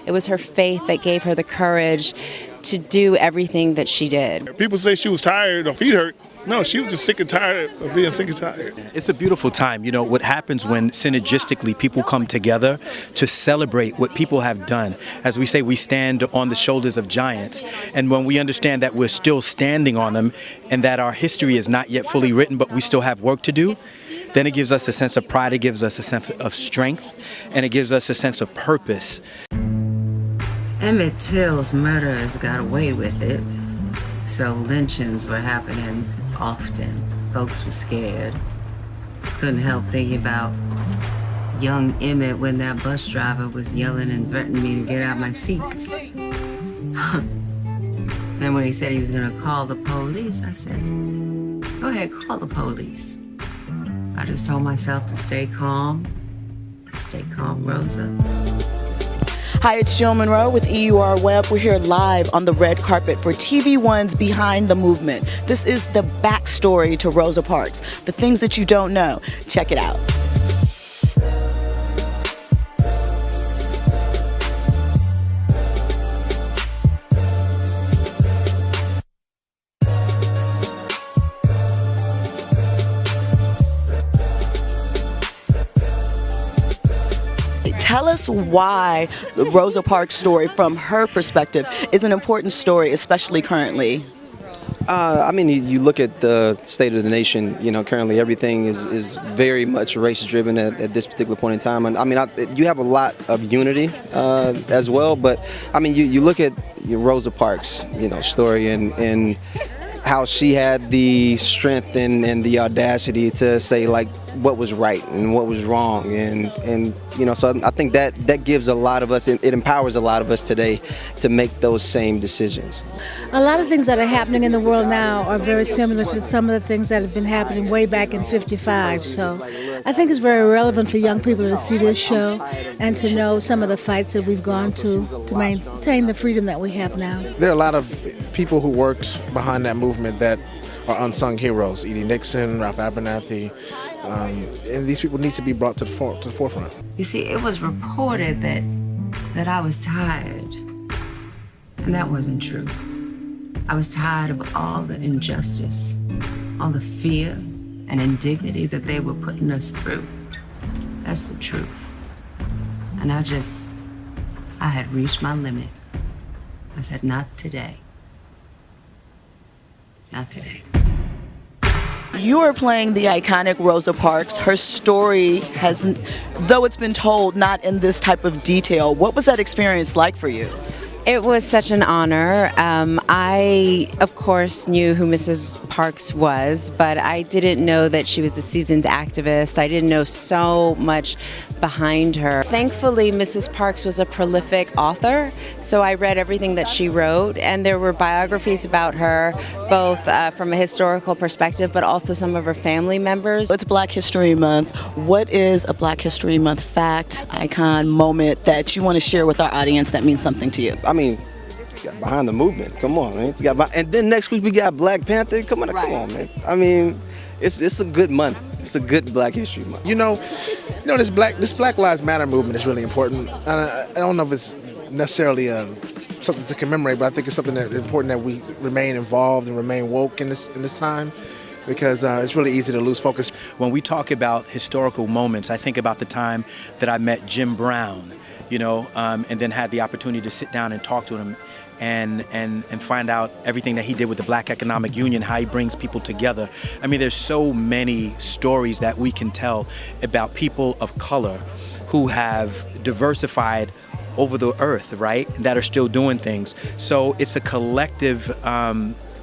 It was her faith that gave her the courage to do everything that she did. People say she was tired or feet hurt. No, she was just sick and tired of being sick and tired. It's a beautiful time. You know, what happens when synergistically people come together to celebrate what people have done. As we say, we stand on the shoulders of giants. And when we understand that we're still standing on them and that our history is not yet fully written, but we still have work to do, then it gives us a sense of pride, it gives us a sense of strength, and it gives us a sense of purpose. Emmett Till's murderers got away with it, so lynchings were happening often. Folks were scared. Couldn't help thinking about young Emmett when that bus driver was yelling and threatening me to get out my seat. Then when he said he was gonna call the police, I said, go ahead, call the police. I just told myself to stay calm, Rosa. Hi, it's Jill Monroe with EURWeb. We're here live on the red carpet for TVOne's Behind the Movement. This is the backstory to Rosa Parks, the things that you don't know. Check it out. Tell us why the Rosa Parks story, from her perspective, is an important story, especially currently. I mean, you look at the state of the nation, you know, currently everything is very much race-driven at this particular point in time. And I mean, you have a lot of unity as well, but I mean, you look at Rosa Parks, you know, story and how she had the strength and the audacity to say, like, what was right and what was wrong, and you know, so I think that gives a lot of us, it empowers a lot of us today to make those same decisions. A lot of things that are happening in the world now are very similar to some of the things that have been happening way back in '55. So I think it's very relevant for young people to see this show and to know some of the fights that we've gone to maintain the freedom that we have now. There are a lot of people who worked behind that movement that are unsung heroes. Nixon, Ralph Abernathy, and these people need to be brought to the forefront. You see, it was reported that I was tired, and that wasn't true. I was tired of all the injustice, all the fear and indignity that they were putting us through. That's the truth. And I had reached my limit. I said, not today. Not today. You are playing the iconic Rosa Parks. Her story has, though it's been told, not in this type of detail. What was that experience like for you? It was such an honor. I, of course, knew who Mrs. Parks was, but I didn't know that she was a seasoned activist. I didn't know so much behind her. Thankfully, Mrs. Parks was a prolific author, so I read everything that she wrote, and there were biographies about her, both from a historical perspective, but also some of her family members. It's Black History Month. What is a Black History Month fact, icon, moment that you want to share with our audience that means something to you? I mean, Behind the Movement, come on, man. And then next week we got Black Panther, come on, man. I mean, it's a good month. It's a good Black History Month. You know, this Black Lives Matter movement is really important. I don't know if it's necessarily something to commemorate, but I think it's something that's important that we remain involved and remain woke in this time, because it's really easy to lose focus. When we talk about historical moments, I think about the time that I met Jim Brown, you know, and then had the opportunity to sit down and talk to him and find out everything that he did with the Black Economic Union, how he brings people together. I mean, there's so many stories that we can tell about people of color who have diversified over the earth, right, that are still doing things. So it's a collective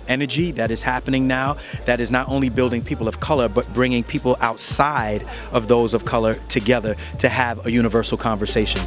energy that is happening now that is not only building people of color, but bringing people outside of those of color together to have a universal conversation.